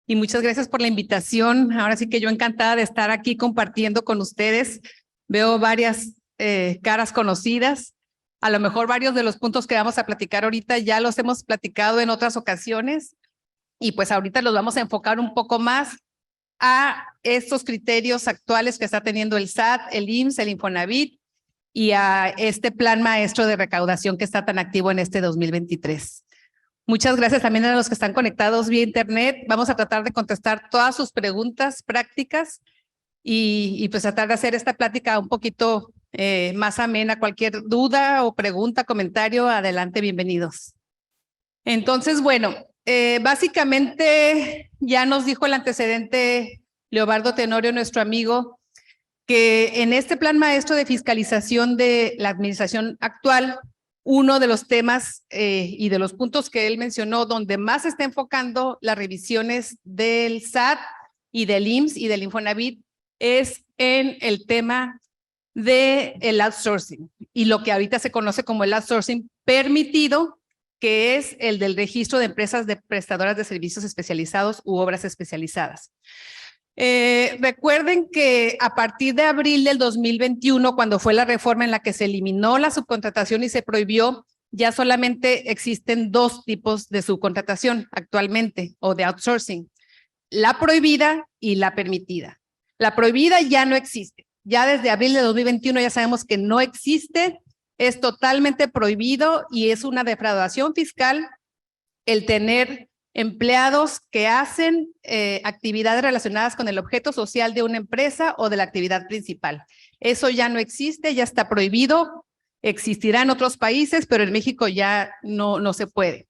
y muchas gracias por la invitación. Ahora sí que yo encantada de estar aquí compartiendo con ustedes. Veo varias caras conocidas. A lo mejor varios de los puntos que vamos a platicar ahorita ya los hemos platicado en otras ocasiones y pues ahorita los vamos a enfocar un poco más a estos criterios actuales que está teniendo el SAT, el IMSS, el Infonavit y a este plan maestro de recaudación que está tan activo en este 2023. Muchas gracias también a los que están conectados vía internet. Vamos a tratar de contestar todas sus preguntas prácticas y pues tratar de hacer esta plática un poquito más amena. Cualquier duda o pregunta, comentario, adelante, bienvenidos. Entonces, bueno, básicamente ya nos dijo el antecedente Leobardo Tenorio, nuestro amigo, que en este plan maestro de fiscalización de la administración actual, uno de los temas y de los puntos que él mencionó donde más se está enfocando las revisiones del SAT y del IMSS y del Infonavit es en el tema del outsourcing y lo que ahorita se conoce como el outsourcing permitido, que es el del registro de empresas de prestadoras de servicios especializados u obras especializadas. Recuerden que a partir de abril del 2021, cuando fue la reforma en la que se eliminó la subcontratación y se prohibió, ya solamente existen dos tipos de subcontratación actualmente o de outsourcing, la prohibida y la permitida. La prohibida ya no existe. Ya desde abril de 2021 ya sabemos que no existe, es totalmente prohibido y es una defraudación fiscal el tener empleados que hacen actividades relacionadas con el objeto social de una empresa o de la actividad principal. Eso ya no existe, ya está prohibido, existirá en otros países, pero en México ya no se puede.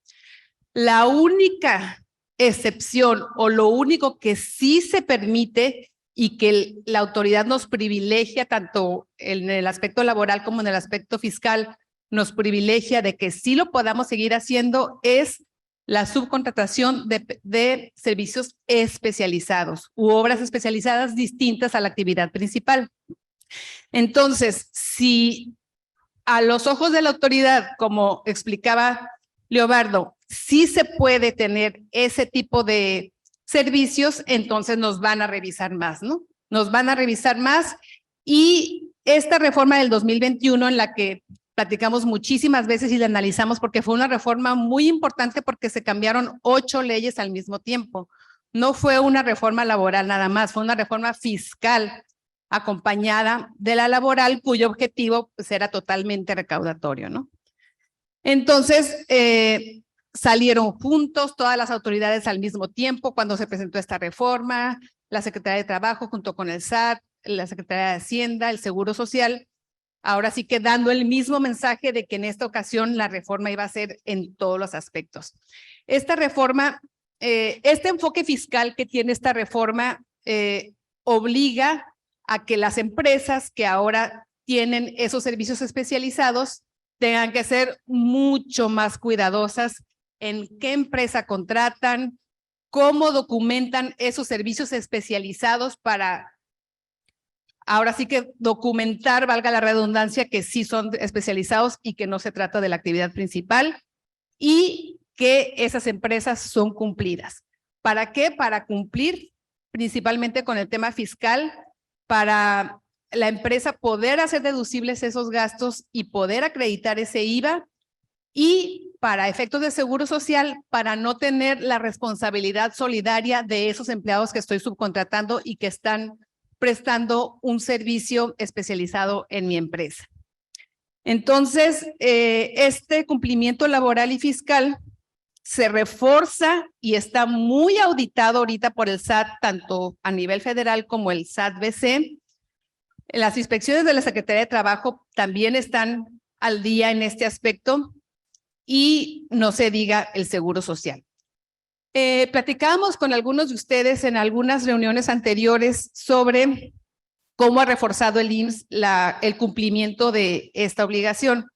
La única excepción o lo único que sí se permite y que la autoridad nos privilegia tanto en el aspecto laboral como en el aspecto fiscal, nos privilegia de que sí lo podamos seguir haciendo es la subcontratación de servicios especializados u obras especializadas distintas a la actividad principal. Entonces, si a los ojos de la autoridad, como explicaba Leobardo, sí se puede tener ese tipo de servicios, entonces nos van a revisar más, ¿no? Nos van a revisar más y esta reforma del 2021 en la que platicamos muchísimas veces y la analizamos porque fue una reforma muy importante porque se cambiaron 8 leyes al mismo tiempo. No fue una reforma laboral nada más, fue una reforma fiscal acompañada de la laboral cuyo objetivo pues, era totalmente recaudatorio, ¿no? Entonces, salieron juntos todas las autoridades al mismo tiempo cuando se presentó esta reforma, la Secretaría de Trabajo junto con el SAT, la Secretaría de Hacienda, el Seguro Social, ahora sí que dando el mismo mensaje de que en esta ocasión la reforma iba a ser en todos los aspectos. Esta reforma, este enfoque fiscal que tiene esta reforma obliga a que las empresas que ahora tienen esos servicios especializados tengan que ser mucho más cuidadosas en qué empresa contratan, cómo documentan esos servicios especializados para, ahora sí que documentar, valga la redundancia, que sí son especializados y que no se trata de la actividad principal y que esas empresas son cumplidas. ¿Para qué? Para cumplir principalmente con el tema fiscal, para la empresa poder hacer deducibles esos gastos y poder acreditar ese IVA y para efectos de seguro social, para no tener la responsabilidad solidaria de esos empleados que estoy subcontratando y que están prestando un servicio especializado en mi empresa. Entonces, este cumplimiento laboral y fiscal se refuerza y está muy auditado ahorita por el SAT, tanto a nivel federal como el SAT-BC. Las inspecciones de la Secretaría de Trabajo también están al día en este aspecto y no se diga el Seguro Social. Platicábamos con algunos de ustedes en algunas reuniones anteriores sobre cómo ha reforzado el IMSS el cumplimiento de esta obligación.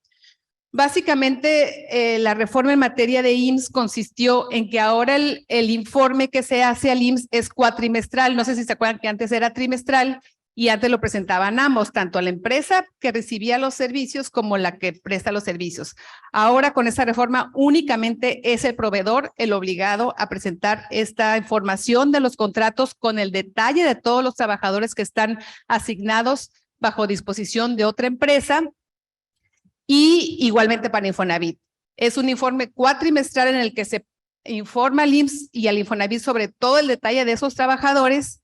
Básicamente, la reforma en materia de IMSS consistió en que ahora el informe que se hace al IMSS es cuatrimestral. No sé si se acuerdan que antes era trimestral y antes lo presentaban ambos, tanto la empresa que recibía los servicios como la que presta los servicios. Ahora con esta reforma únicamente es el proveedor el obligado a presentar esta información de los contratos con el detalle de todos los trabajadores que están asignados bajo disposición de otra empresa y igualmente para Infonavit. Es un informe cuatrimestral en el que se informa al IMSS y al Infonavit sobre todo el detalle de esos trabajadores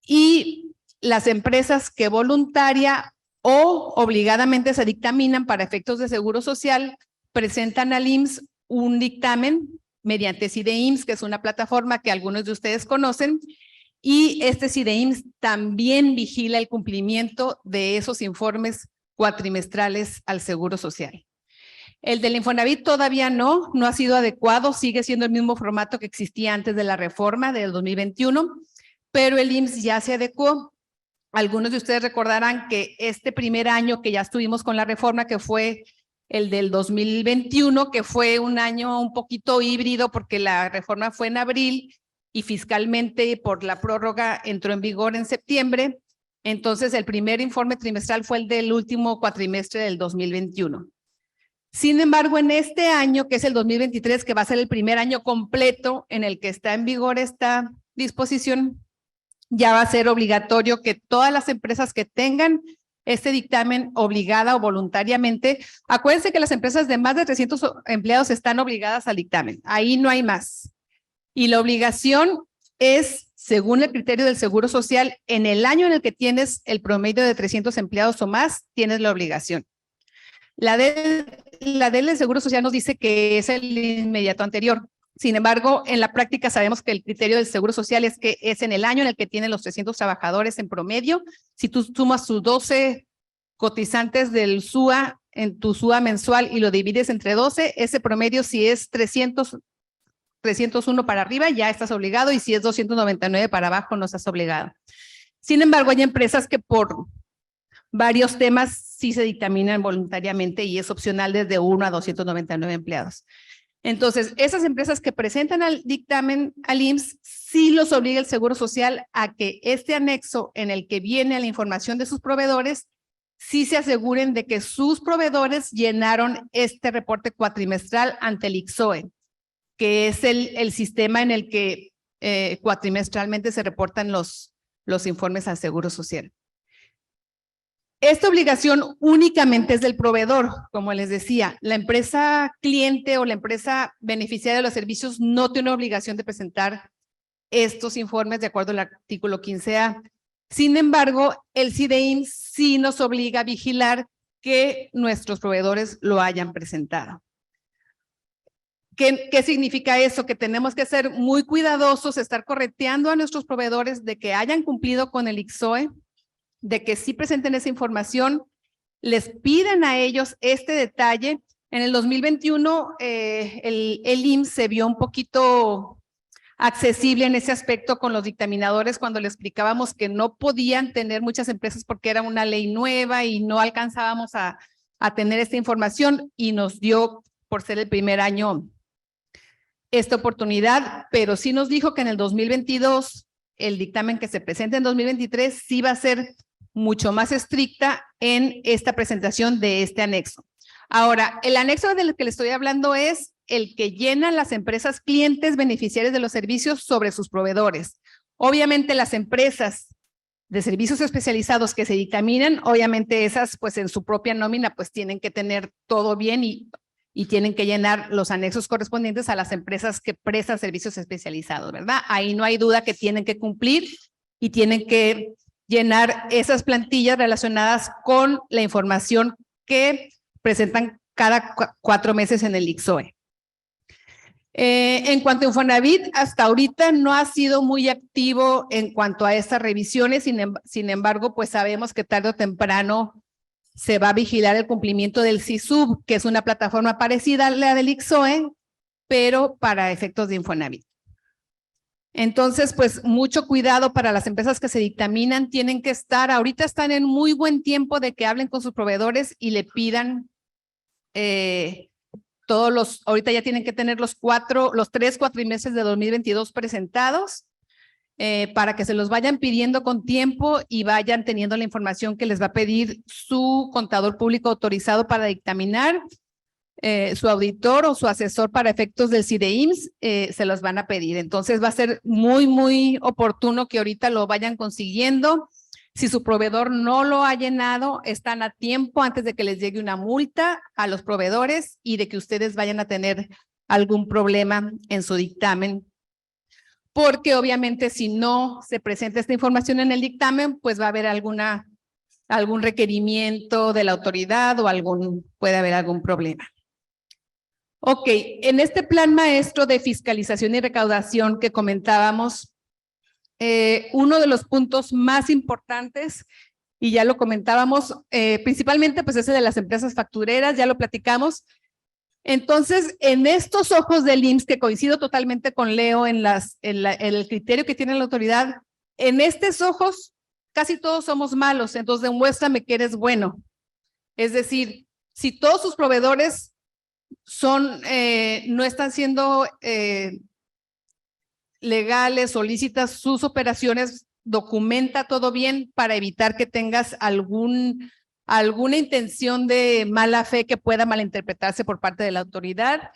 y las empresas que voluntaria o obligadamente se dictaminan para efectos de seguro social presentan al IMSS un dictamen mediante CIDE-IMSS, que es una plataforma que algunos de ustedes conocen, y este CIDE-IMSS también vigila el cumplimiento de esos informes cuatrimestrales al seguro social. El del Infonavit todavía no ha sido adecuado, sigue siendo el mismo formato que existía antes de la reforma del 2021, pero el IMSS ya se adecuó. Algunos de ustedes recordarán que este primer año que ya estuvimos con la reforma, que fue el del 2021, que fue un año un poquito híbrido porque la reforma fue en abril y fiscalmente por la prórroga entró en vigor en septiembre. Entonces, el primer informe trimestral fue el del último cuatrimestre del 2021. Sin embargo, en este año, que es el 2023, que va a ser el primer año completo en el que está en vigor esta disposición, ya va a ser obligatorio que todas las empresas que tengan este dictamen obligada o voluntariamente, acuérdense que las empresas de más de 300 empleados están obligadas al dictamen, ahí no hay más. Y la obligación es, según el criterio del Seguro Social, en el año en el que tienes el promedio de 300 empleados o más, tienes la obligación. La del Seguro Social nos dice que es el inmediato anterior. Sin embargo, en la práctica sabemos que el criterio del Seguro Social es que es en el año en el que tienen los 300 trabajadores en promedio. Si tú sumas sus 12 cotizantes del SUA en tu SUA mensual y lo divides entre 12, ese promedio si es 301 para arriba ya estás obligado y si es 299 para abajo no estás obligado. Sin embargo, hay empresas que por varios temas sí se dictaminan voluntariamente y es opcional desde 1 a 299 empleados. Entonces, esas empresas que presentan al dictamen al IMSS, sí los obliga el Seguro Social a que este anexo en el que viene la información de sus proveedores, sí se aseguren de que sus proveedores llenaron este reporte cuatrimestral ante el ICSOE, que es el sistema en el que cuatrimestralmente se reportan los informes al Seguro Social. Esta obligación únicamente es del proveedor, como les decía, la empresa cliente o la empresa beneficiaria de los servicios no tiene obligación de presentar estos informes de acuerdo al artículo 15A. Sin embargo, el CIDE-IMSS sí nos obliga a vigilar que nuestros proveedores lo hayan presentado. ¿Qué significa eso? Que tenemos que ser muy cuidadosos, estar correteando a nuestros proveedores de que hayan cumplido con el ICSOE, de que sí presenten esa información, les piden a ellos este detalle. En el 2021 el IMSS se vio un poquito accesible en ese aspecto con los dictaminadores cuando les explicábamos que no podían tener muchas empresas porque era una ley nueva y no alcanzábamos a tener esta información y nos dio, por ser el primer año, esta oportunidad, pero sí nos dijo que en el 2022 el dictamen que se presenta en 2023 sí va a ser mucho más estricta en esta presentación de este anexo. Ahora, el anexo del que le estoy hablando es el que llenan las empresas clientes beneficiarias de los servicios sobre sus proveedores. Obviamente las empresas de servicios especializados que se dictaminan, obviamente esas pues en su propia nómina pues tienen que tener todo bien y tienen que llenar los anexos correspondientes a las empresas que prestan servicios especializados, ¿verdad? Ahí no hay duda que tienen que cumplir y tienen que llenar esas plantillas relacionadas con la información que presentan cada 4 meses en el ICSOE. En cuanto a Infonavit, hasta ahorita no ha sido muy activo en cuanto a estas revisiones, sin embargo, pues sabemos que tarde o temprano se va a vigilar el cumplimiento del CISUB, que es una plataforma parecida a la del ICSOE, pero para efectos de Infonavit. Entonces, pues mucho cuidado para las empresas que se dictaminan, tienen que estar, ahorita están en muy buen tiempo de que hablen con sus proveedores y le pidan ahorita ya tienen que tener los 3 cuatrimestres de 2022 presentados. para que se los vayan pidiendo con tiempo y vayan teniendo la información que les va a pedir su contador público autorizado para dictaminar, su auditor o su asesor para efectos del CIDEIMSS, se los van a pedir. Entonces va a ser muy, muy oportuno que ahorita lo vayan consiguiendo. Si su proveedor no lo ha llenado, están a tiempo antes de que les llegue una multa a los proveedores y de que ustedes vayan a tener algún problema en su dictamen. Porque obviamente si no se presenta esta información en el dictamen, pues va a haber algún requerimiento de la autoridad o puede haber algún problema. Ok, en este plan maestro de fiscalización y recaudación que comentábamos, uno de los puntos más importantes, y ya lo comentábamos, principalmente pues ese de las empresas factureras, ya lo platicamos. Entonces, en estos ojos del IMSS, que coincido totalmente con Leo en el criterio que tiene la autoridad, en estos ojos casi todos somos malos, entonces demuéstrame que eres bueno. Es decir, si todos sus proveedores no están siendo legales o lícitas sus operaciones, documenta todo bien para evitar que tengas alguna intención de mala fe que pueda malinterpretarse por parte de la autoridad.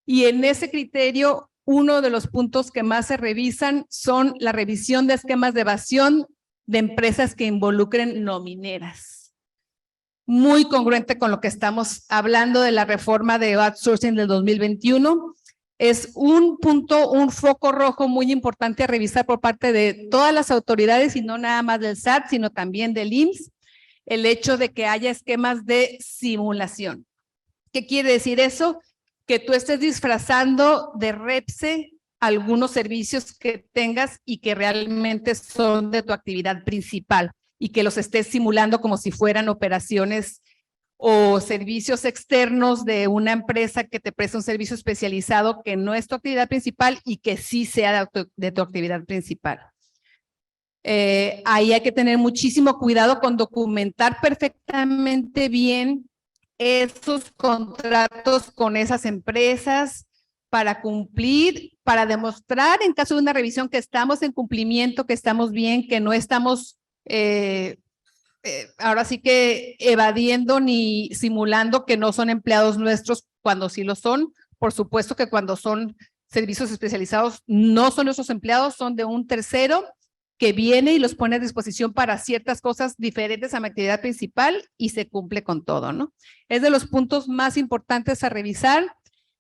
Y en ese criterio, uno de los puntos que más se revisan son la revisión de esquemas de evasión de empresas que involucren nomineras. Muy congruente con lo que estamos hablando de la reforma de outsourcing del 2021. Es un punto, un foco rojo muy importante a revisar por parte de todas las autoridades y no nada más del SAT, sino también del IMSS. El hecho de que haya esquemas de simulación. ¿Qué quiere decir eso? Que tú estés disfrazando de REPSE algunos servicios que tengas y que realmente son de tu actividad principal y que los estés simulando como si fueran operaciones o servicios externos de una empresa que te presta un servicio especializado que no es tu actividad principal y que sí sea de tu actividad principal. Ahí hay que tener muchísimo cuidado con documentar perfectamente bien esos contratos con esas empresas para cumplir, para demostrar en caso de una revisión que estamos en cumplimiento, que estamos bien, que no estamos ahora sí que evadiendo ni simulando que no son empleados nuestros cuando sí lo son. Por supuesto que cuando son servicios especializados no son nuestros empleados, son de un tercero que viene y los pone a disposición para ciertas cosas diferentes a mi actividad principal y se cumple con todo, ¿no? Es de los puntos más importantes a revisar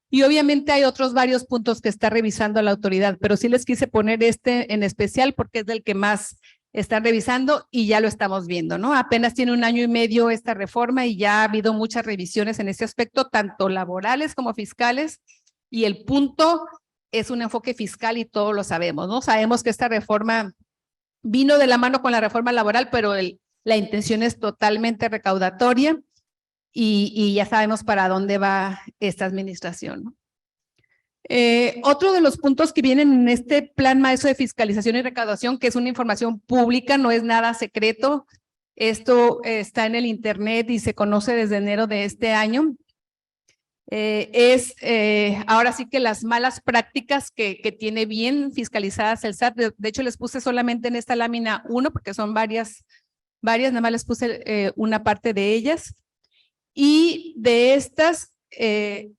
y obviamente hay otros varios puntos que está revisando la autoridad, pero sí les quise poner este en especial porque es del que más están revisando y ya lo estamos viendo, ¿no? Apenas tiene 1 año y medio esta reforma y ya ha habido muchas revisiones en este aspecto, tanto laborales como fiscales, y el punto es un enfoque fiscal y todos lo sabemos, ¿no? Sabemos que esta reforma vino de la mano con la reforma laboral, pero la intención es totalmente recaudatoria y ya sabemos para dónde va esta administración, ¿no? Otro de los puntos que vienen en este plan maestro de fiscalización y recaudación, que es una información pública, no es nada secreto, esto está en el internet y se conoce desde enero de este año, ahora sí que las malas prácticas que tiene bien fiscalizadas el SAT. De hecho, les puse solamente en esta lámina 1 porque son varias, nada más les puse una parte de ellas. Y de estas,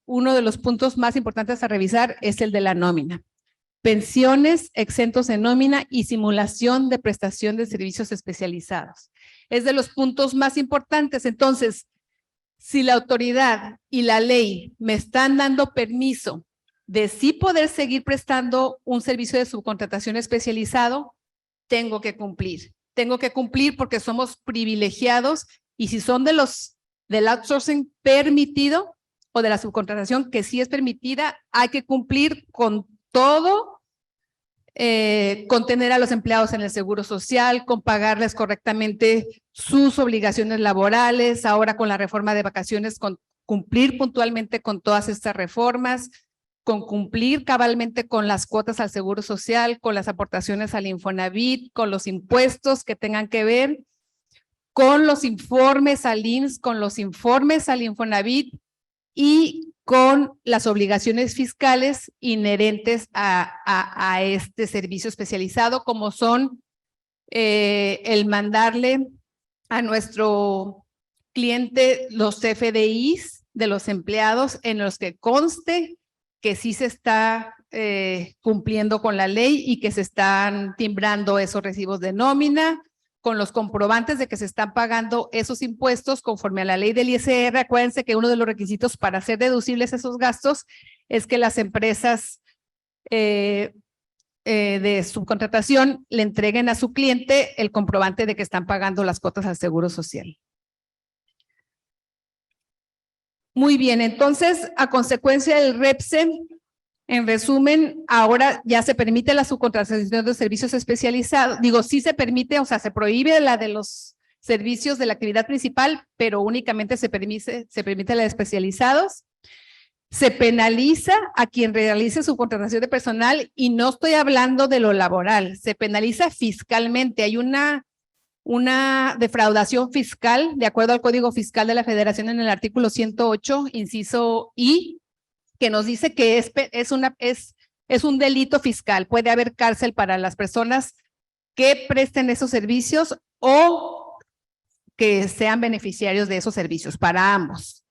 uno de los puntos más importantes a revisar es el de la nómina. Pensiones exentos en nómina y simulación de prestación de servicios especializados. Es de los puntos más importantes. Entonces, si la autoridad y la ley me están dando permiso de sí poder seguir prestando un servicio de subcontratación especializado, tengo que cumplir. Tengo que cumplir porque somos privilegiados y si son del outsourcing permitido o de la subcontratación que sí es permitida, hay que cumplir con todo, con tener a los empleados en el seguro social, con pagarles correctamente sus obligaciones laborales, ahora con la reforma de vacaciones, con cumplir puntualmente con todas estas reformas, con cumplir cabalmente con las cuotas al seguro social, con las aportaciones al Infonavit, con los impuestos que tengan que ver, con los informes al IMSS, con los informes al Infonavit y con las obligaciones fiscales inherentes a este servicio especializado, como son el mandarle a nuestro cliente los CFDIs de los empleados en los que conste que sí se está cumpliendo con la ley y que se están timbrando esos recibos de nómina, con los comprobantes de que se están pagando esos impuestos conforme a la ley del ISR. Acuérdense que uno de los requisitos para hacer deducibles esos gastos es que las empresas de subcontratación le entreguen a su cliente el comprobante de que están pagando las cuotas al Seguro Social. Muy bien, entonces, a consecuencia del REPSE, en resumen, ahora ya se permite la subcontratación de servicios especializados. Digo, sí se permite, o sea, se prohíbe la de los servicios de la actividad principal, pero únicamente se permite la de especializados. Se penaliza a quien realice su contratación de personal y no estoy hablando de lo laboral, se penaliza fiscalmente. Hay una defraudación fiscal, de acuerdo al Código Fiscal de la Federación en el artículo 108, inciso I, que nos dice que es un delito fiscal. Puede haber cárcel para las personas que presten esos servicios o que sean beneficiarios de esos servicios, para ambos.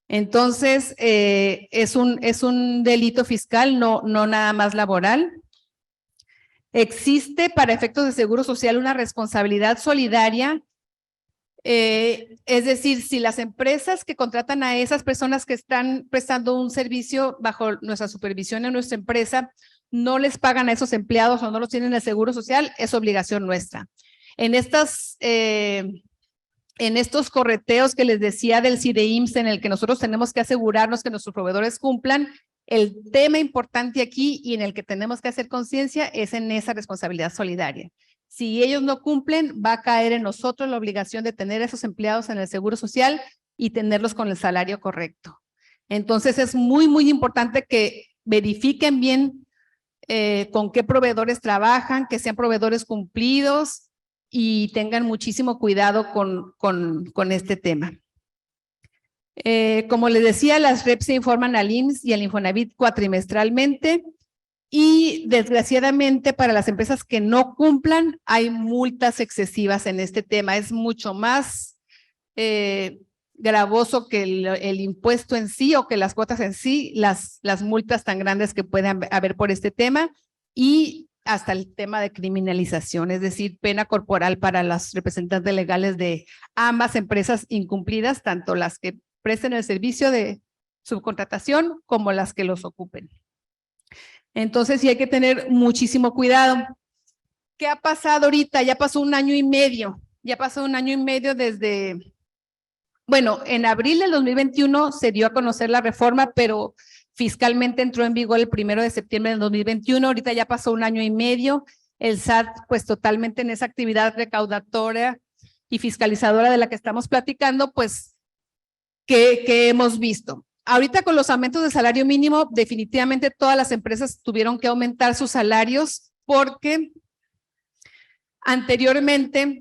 Entonces, es un delito fiscal, no nada más laboral. Existe para efectos de Seguro Social una responsabilidad solidaria. Es decir, si las empresas que contratan a esas personas que están prestando un servicio bajo nuestra supervisión en nuestra empresa, no les pagan a esos empleados o no los tienen en el Seguro Social, es obligación nuestra. En estos correteos que les decía del CIDEIMSS, en el que nosotros tenemos que asegurarnos que nuestros proveedores cumplan, el tema importante aquí y en el que tenemos que hacer conciencia es en esa responsabilidad solidaria. Si ellos no cumplen, va a caer en nosotros la obligación de tener a esos empleados en el Seguro Social y tenerlos con el salario correcto. Entonces, es muy, muy importante que verifiquen bien con qué proveedores trabajan, que sean proveedores cumplidos y tengan muchísimo cuidado con este tema. Como les decía, las REPS se informan al IMSS y al Infonavit cuatrimestralmente. Y desgraciadamente para las empresas que no cumplan hay multas excesivas en este tema. Es mucho más gravoso que el impuesto en sí o que las cuotas en sí, las multas tan grandes que pueden haber por este tema y hasta el tema de criminalización, es decir, pena corporal para las representantes legales de ambas empresas incumplidas, tanto las que presten el servicio de subcontratación como las que los ocupen. Entonces sí hay que tener muchísimo cuidado. ¿Qué ha pasado ahorita? Ya pasó un año y medio. Ya pasó un año y medio desde, bueno, en abril del 2021 se dio a conocer la reforma, pero fiscalmente entró en vigor el 1 de septiembre del 2021. Ahorita ya pasó un año y medio. El SAT, pues totalmente en esa actividad recaudatoria y fiscalizadora de la que estamos platicando, pues, ¿qué hemos visto? Ahorita con los aumentos de salario mínimo, definitivamente todas las empresas tuvieron que aumentar sus salarios porque anteriormente,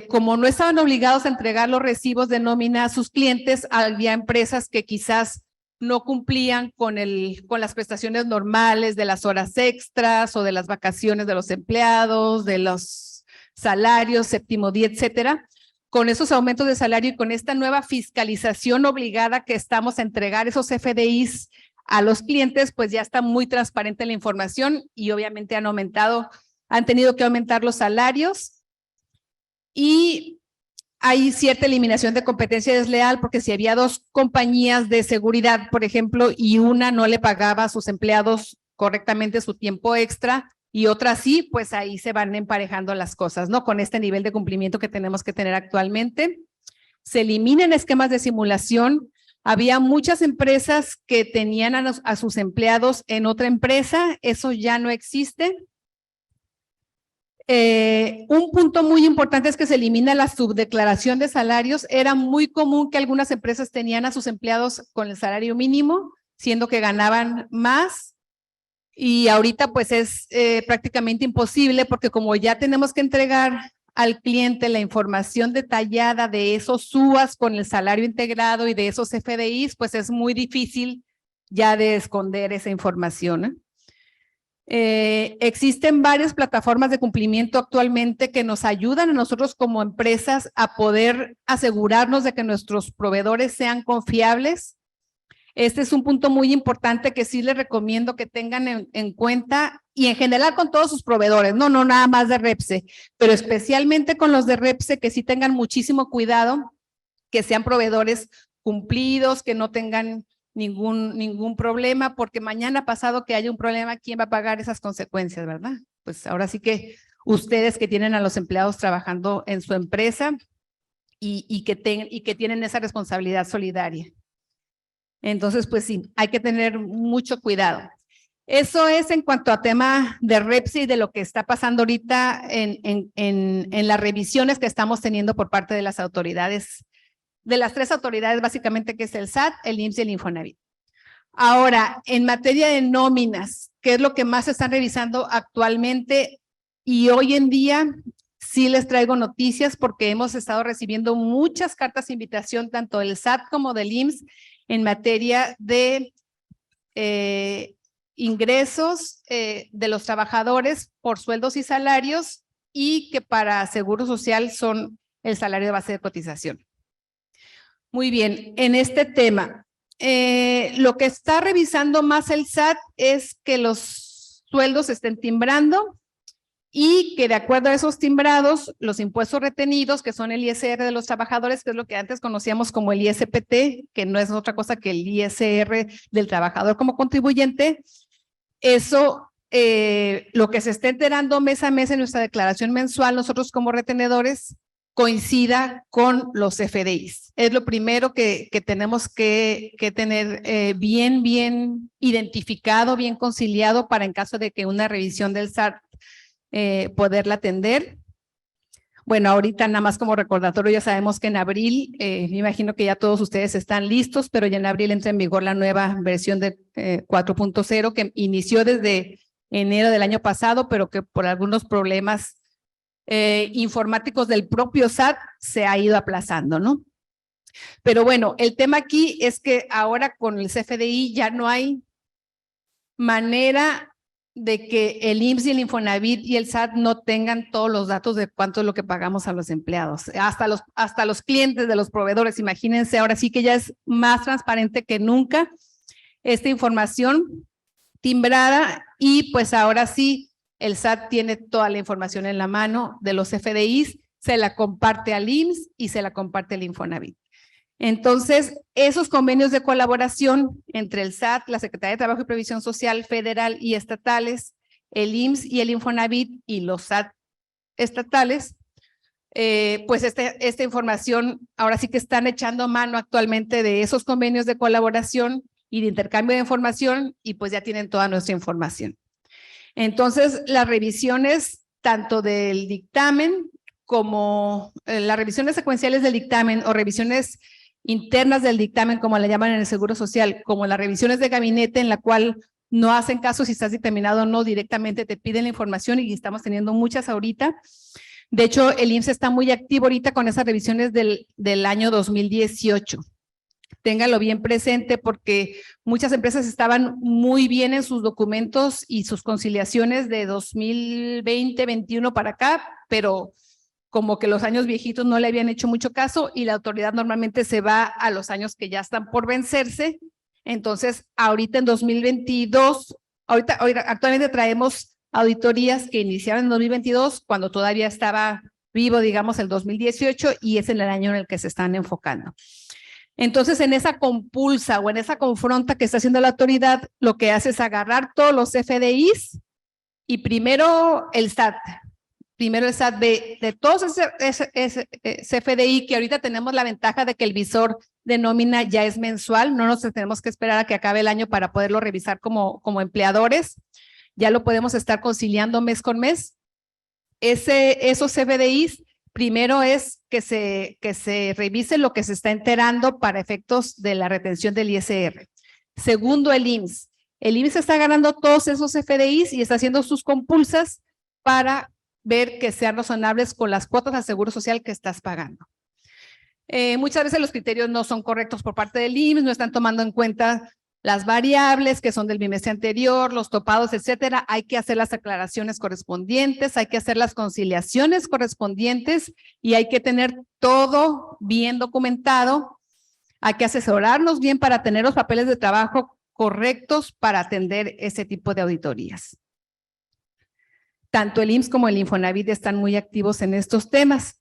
como no estaban obligados a entregar los recibos de nómina a sus clientes, había empresas que quizás no cumplían con las prestaciones normales de las horas extras o de las vacaciones de los empleados, de los salarios, séptimo día, etcétera. Con esos aumentos de salario y con esta nueva fiscalización obligada que estamos a entregar esos FDIs a los clientes, pues ya está muy transparente la información y obviamente han tenido que aumentar los salarios y hay cierta eliminación de competencia desleal porque si había dos compañías de seguridad, por ejemplo, y una no le pagaba a sus empleados correctamente su tiempo extra, y otras sí, pues ahí se van emparejando las cosas, ¿no? Con este nivel de cumplimiento que tenemos que tener actualmente. Se eliminan esquemas de simulación. Había muchas empresas que tenían a sus empleados en otra empresa, eso ya no existe. Un punto muy importante es que se elimina la subdeclaración de salarios. Era muy común que algunas empresas tenían a sus empleados con el salario mínimo, siendo que ganaban más. Y ahorita pues es prácticamente imposible porque como ya tenemos que entregar al cliente la información detallada de esos SUAS con el salario integrado y de esos FDIs, pues es muy difícil ya de esconder esa información, ¿eh? Existen varias plataformas de cumplimiento actualmente que nos ayudan a nosotros como empresas a poder asegurarnos de que nuestros proveedores sean confiables. Este es un punto muy importante que sí les recomiendo que tengan en cuenta y en general con todos sus proveedores, no nada más de Repse, pero especialmente con los de Repse que sí tengan muchísimo cuidado, que sean proveedores cumplidos, que no tengan ningún problema, porque mañana pasado que haya un problema, ¿quién va a pagar esas consecuencias, verdad? Pues ahora sí que ustedes que tienen a los empleados trabajando en su empresa y que tienen esa responsabilidad solidaria. Entonces, pues sí, hay que tener mucho cuidado. Eso es en cuanto a tema de Repse y de lo que está pasando ahorita en las revisiones que estamos teniendo por parte de las autoridades, de las tres autoridades básicamente, que es el SAT, el IMSS y el Infonavit. Ahora, en materia de nóminas, ¿qué es lo que más se están revisando actualmente? Y hoy en día sí les traigo noticias porque hemos estado recibiendo muchas cartas de invitación, tanto del SAT como del IMSS, en materia de ingresos de los trabajadores por sueldos y salarios y que para Seguro Social son el salario de base de cotización. Muy bien, en este tema, lo que está revisando más el SAT es que los sueldos estén timbrando y que de acuerdo a esos timbrados, los impuestos retenidos, que son el ISR de los trabajadores, que es lo que antes conocíamos como el ISPT, que no es otra cosa que el ISR del trabajador como contribuyente, eso, lo que se esté enterando mes a mes en nuestra declaración mensual, nosotros como retenedores, coincida con los FDIs. Es lo primero que tenemos que tener bien identificado, bien conciliado para en caso de que una revisión del SAT poderla atender. Bueno, ahorita nada más como recordatorio, ya sabemos que en abril, me imagino que ya todos ustedes están listos, pero ya en abril entra en vigor la nueva versión de 4.0 que inició desde enero del año pasado, pero que por algunos problemas informáticos del propio SAT se ha ido aplazando, ¿no? Pero bueno, el tema aquí es que ahora con el CFDI ya no hay manera de que el IMSS y el Infonavit y el SAT no tengan todos los datos de cuánto es lo que pagamos a los empleados, hasta los clientes de los proveedores. Imagínense, ahora sí que ya es más transparente que nunca esta información timbrada y pues ahora sí el SAT tiene toda la información en la mano de los FDIs, se la comparte al IMSS y se la comparte al Infonavit. Entonces, esos convenios de colaboración entre el SAT, la Secretaría de Trabajo y Previsión Social federal y estatales, el IMSS y el Infonavit y los SAT estatales, pues esta información ahora sí que están echando mano actualmente de esos convenios de colaboración y de intercambio de información y pues ya tienen toda nuestra información. Entonces, las revisiones tanto del dictamen como las revisiones secuenciales del dictamen o revisiones internas del dictamen, como le llaman en el Seguro Social, como las revisiones de gabinete en la cual no hacen caso si estás dictaminado o no, directamente te piden la información y estamos teniendo muchas ahorita. De hecho, el IMSS está muy activo ahorita con esas revisiones del año 2018. Ténganlo bien presente porque muchas empresas estaban muy bien en sus documentos y sus conciliaciones de 2020-21 para acá, pero como que los años viejitos no le habían hecho mucho caso y la autoridad normalmente se va a los años que ya están por vencerse. Entonces, ahorita en 2022, actualmente traemos auditorías que iniciaron en 2022 cuando todavía estaba vivo, digamos, el 2018 y es en el año en el que se están enfocando. Entonces, en esa compulsa o en esa confronta que está haciendo la autoridad, lo que hace es agarrar todos los FDIs y primero el SAT ve de todos ese FDI que ahorita tenemos la ventaja de que el visor de nómina ya es mensual, no nos tenemos que esperar a que acabe el año para poderlo revisar como empleadores, ya lo podemos estar conciliando mes con mes. Esos FDIs, primero es que se revise lo que se está enterando para efectos de la retención del ISR. Segundo, el IMSS. El IMSS está ganando todos esos FDIs y está haciendo sus compulsas para ver que sean razonables con las cuotas al Seguro Social que estás pagando. Muchas veces los criterios no son correctos por parte del IMSS, no están tomando en cuenta las variables que son del bimestre anterior, los topados, etcétera. Hay que hacer las aclaraciones correspondientes, hay que hacer las conciliaciones correspondientes y hay que tener todo bien documentado. Hay que asesorarnos bien para tener los papeles de trabajo correctos para atender ese tipo de auditorías. Tanto el IMSS como el Infonavit están muy activos en estos temas.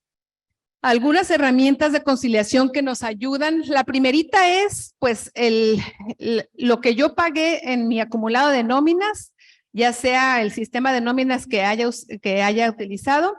Algunas herramientas de conciliación que nos ayudan. La primerita es, pues, lo que yo pagué en mi acumulado de nóminas, ya sea el sistema de nóminas que haya utilizado,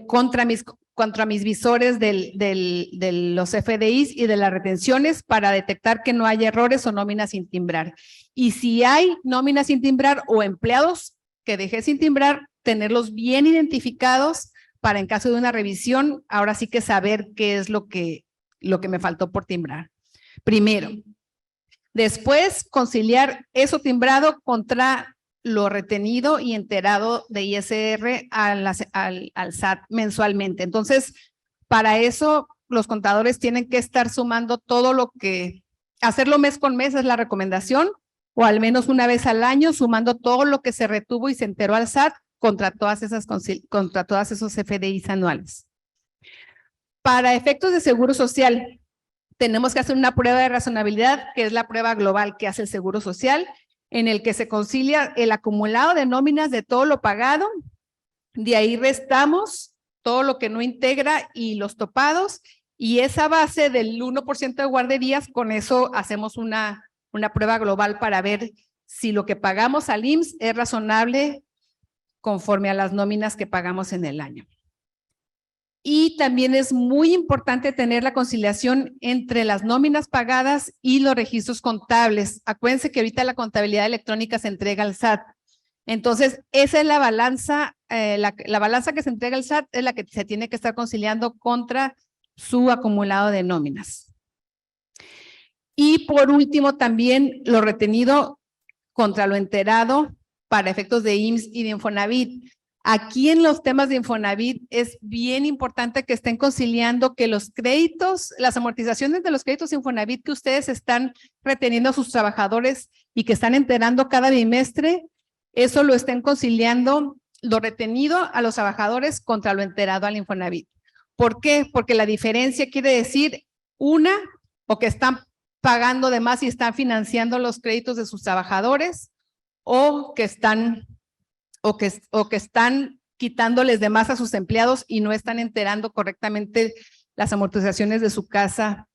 contra mis visores de los FDIs y de las retenciones para detectar que no haya errores o nóminas sin timbrar. Y si hay nóminas sin timbrar o empleados que dejé sin timbrar, tenerlos bien identificados para en caso de una revisión, ahora sí que saber qué es lo que me faltó por timbrar. Primero. Después, conciliar eso timbrado contra lo retenido y enterado de ISR al SAT mensualmente. Entonces, para eso, los contadores tienen que estar sumando todo lo que, hacerlo mes con mes es la recomendación, o al menos una vez al año, sumando todo lo que se retuvo y se enteró al SAT contra todas esos FDIs anuales. Para efectos de seguro social, tenemos que hacer una prueba de razonabilidad, que es la prueba global que hace el Seguro Social, en el que se concilia el acumulado de nóminas de todo lo pagado, de ahí restamos todo lo que no integra y los topados, y esa base del 1% de guarderías, con eso hacemos una prueba global para ver si lo que pagamos al IMSS es razonable conforme a las nóminas que pagamos en el año. Y también es muy importante tener la conciliación entre las nóminas pagadas y los registros contables. Acuérdense que ahorita la contabilidad electrónica se entrega al SAT. Entonces, esa es la balanza, la balanza que se entrega al SAT es la que se tiene que estar conciliando contra su acumulado de nóminas. Y por último, también lo retenido contra lo enterado para efectos de IMSS y de Infonavit. Aquí en los temas de Infonavit es bien importante que estén conciliando que los créditos, las amortizaciones de los créditos Infonavit que ustedes están reteniendo a sus trabajadores y que están enterando cada bimestre, eso lo estén conciliando, lo retenido a los trabajadores contra lo enterado al Infonavit. ¿Por qué? Porque la diferencia quiere decir o que están pagando de más y están financiando los créditos de sus trabajadores, o que están quitándoles de más a sus empleados y no están enterando correctamente las amortizaciones de su casa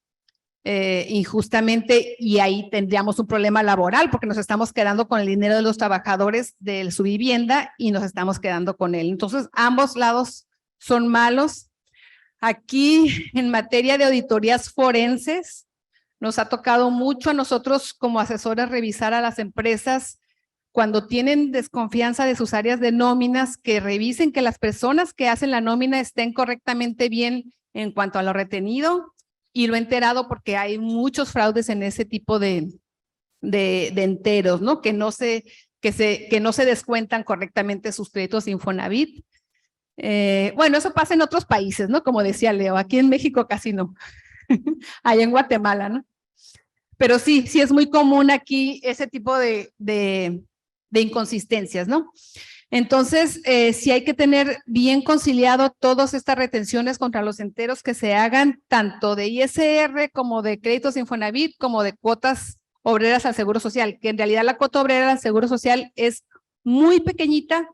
injustamente, y ahí tendríamos un problema laboral porque nos estamos quedando con el dinero de los trabajadores de su vivienda y nos estamos quedando con él. Entonces, ambos lados son malos. Aquí, en materia de auditorías forenses, nos ha tocado mucho a nosotros como asesores revisar a las empresas cuando tienen desconfianza de sus áreas de nóminas, que revisen que las personas que hacen la nómina estén correctamente bien en cuanto a lo retenido y lo enterado, porque hay muchos fraudes en ese tipo de enteros, ¿no? Que no se descuentan correctamente sus créditos Infonavit. Bueno, eso pasa en otros países, ¿no? Como decía Leo, aquí en México casi no. Allá en Guatemala, ¿no? Pero sí es muy común aquí ese tipo de inconsistencias, ¿no? Entonces, sí hay que tener bien conciliado todas estas retenciones contra los enteros que se hagan, tanto de ISR como de créditos Infonavit, como de cuotas obreras al Seguro Social, que en realidad la cuota obrera al Seguro Social es muy pequeñita,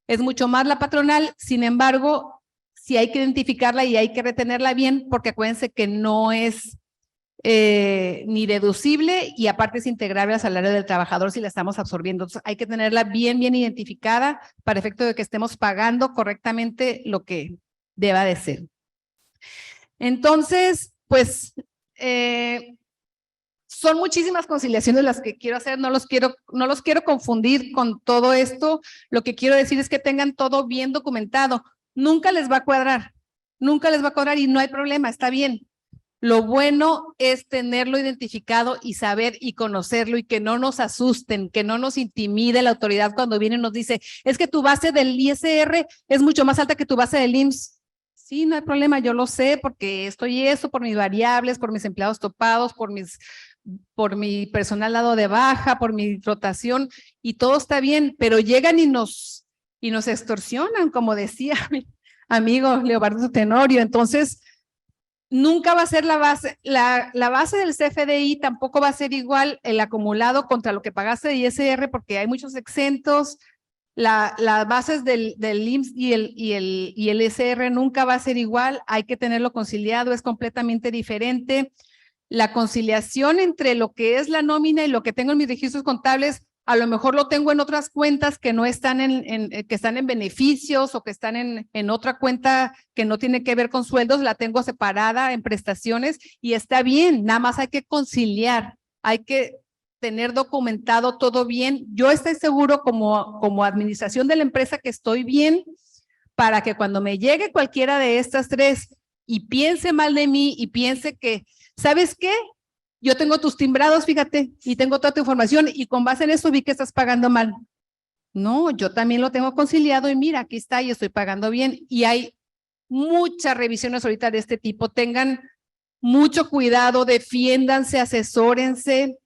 es mucho más la patronal, sin embargo, sí hay que identificarla y hay que retenerla bien, porque acuérdense que no es ni deducible y aparte es integrable al salario del trabajador si la estamos absorbiendo. Entonces, hay que tenerla bien identificada para efecto de que estemos pagando correctamente lo que deba de ser. Entonces, pues, son muchísimas conciliaciones las que quiero hacer, no los quiero confundir con todo esto. Lo que quiero decir es que tengan todo bien documentado. Nunca les va a cuadrar y no hay problema, está bien. Lo bueno es tenerlo identificado y saber y conocerlo y que no nos asusten, que no nos intimide la autoridad cuando viene y nos dice, es que tu base del ISR es mucho más alta que tu base del IMSS. Sí, no hay problema, yo lo sé porque estoy eso, por mis variables, por mis empleados topados, por mi personal dado de baja, por mi rotación y todo está bien, pero llegan y nos extorsionan, como decía mi amigo Leobardo Tenorio. Entonces, nunca va a ser la base, la base del CFDI tampoco va a ser igual el acumulado contra lo que pagaste de ISR porque hay muchos exentos. Las bases del IMSS y el ISR nunca va a ser igual, hay que tenerlo conciliado, es completamente diferente. La conciliación entre lo que es la nómina y lo que tengo en mis registros contables, a lo mejor lo tengo en otras cuentas que no están que están en beneficios o que están en otra cuenta que no tiene que ver con sueldos, la tengo separada en prestaciones y está bien, nada más hay que conciliar, hay que tener documentado todo bien. Yo estoy seguro como administración de la empresa que estoy bien para que cuando me llegue cualquiera de estas tres y piense mal de mí y piense que, ¿sabes qué? Yo tengo tus timbrados, fíjate, y tengo toda tu información y con base en eso vi que estás pagando mal. No, yo también lo tengo conciliado y mira, aquí está y estoy pagando bien. Y hay muchas revisiones ahorita de este tipo. Tengan mucho cuidado, defiéndanse, asesórense.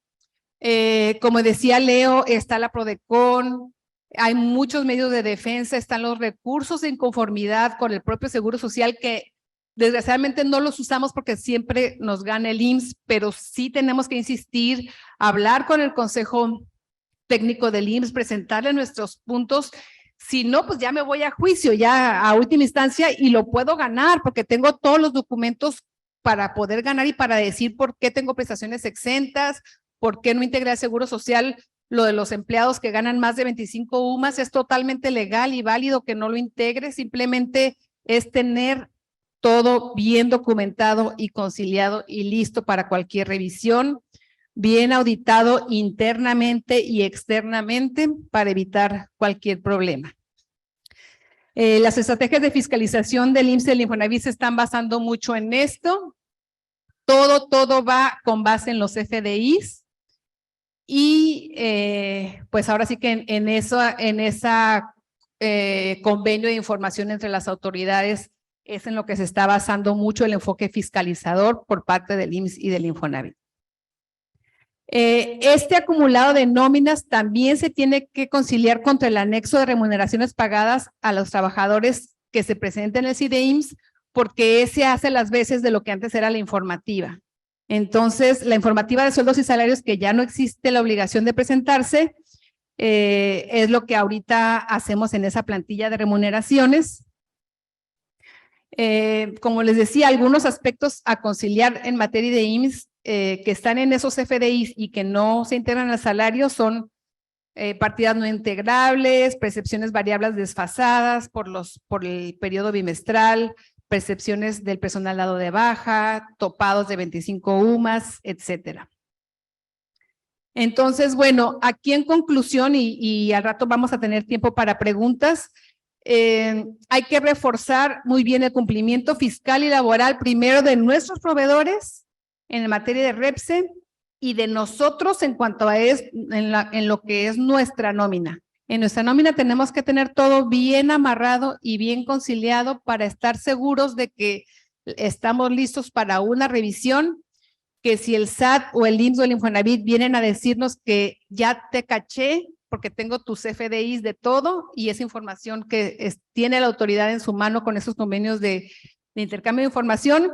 Como decía Leo, está la Prodecon, hay muchos medios de defensa, están los recursos de inconformidad con el propio Seguro Social que desgraciadamente no los usamos porque siempre nos gana el IMSS, pero sí tenemos que insistir, hablar con el Consejo Técnico del IMSS, presentarle nuestros puntos. Si no, pues ya me voy a juicio, ya a última instancia y lo puedo ganar porque tengo todos los documentos para poder ganar y para decir por qué tengo prestaciones exentas, por qué no integré al Seguro Social. Lo de los empleados que ganan más de 25 UMAS es totalmente legal y válido que no lo integre, simplemente es tener todo bien documentado y conciliado y listo para cualquier revisión, bien auditado internamente y externamente para evitar cualquier problema. Las estrategias de fiscalización del IMSS y del Infonavit se están basando mucho en esto. Todo va con base en los FDIs y pues ahora sí que en esa convenio de información entre las autoridades es en lo que se está basando mucho el enfoque fiscalizador por parte del IMSS y del Infonavit. Este acumulado de nóminas también se tiene que conciliar contra el anexo de remuneraciones pagadas a los trabajadores que se presenten en el CIDEIMSS, porque ese hace las veces de lo que antes era la informativa. Entonces, la informativa de sueldos y salarios, que ya no existe la obligación de presentarse, es lo que ahorita hacemos en esa plantilla de remuneraciones. Como les decía, algunos aspectos a conciliar en materia de IMSS que están en esos FDIs y que no se integran al salario son partidas no integrables, percepciones variables desfasadas por el periodo bimestral, percepciones del personal dado de baja, topados de 25 UMAS, etcétera. Entonces, bueno, aquí en conclusión, y al rato vamos a tener tiempo para preguntas, hay que reforzar muy bien el cumplimiento fiscal y laboral, primero de nuestros proveedores en materia de REPSE y de nosotros en cuanto a en lo que es nuestra nómina. En nuestra nómina tenemos que tener todo bien amarrado y bien conciliado para estar seguros de que estamos listos para una revisión, que si el SAT o el IMSS o el Infonavit vienen a decirnos que ya te caché porque tengo tus FDIs de todo y esa información que tiene la autoridad en su mano con esos convenios de intercambio de información,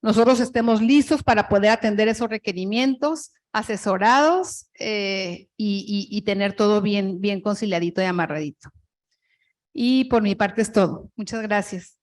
nosotros estemos listos para poder atender esos requerimientos, asesorados y tener todo bien conciliadito y amarradito. Y por mi parte es todo. Muchas gracias.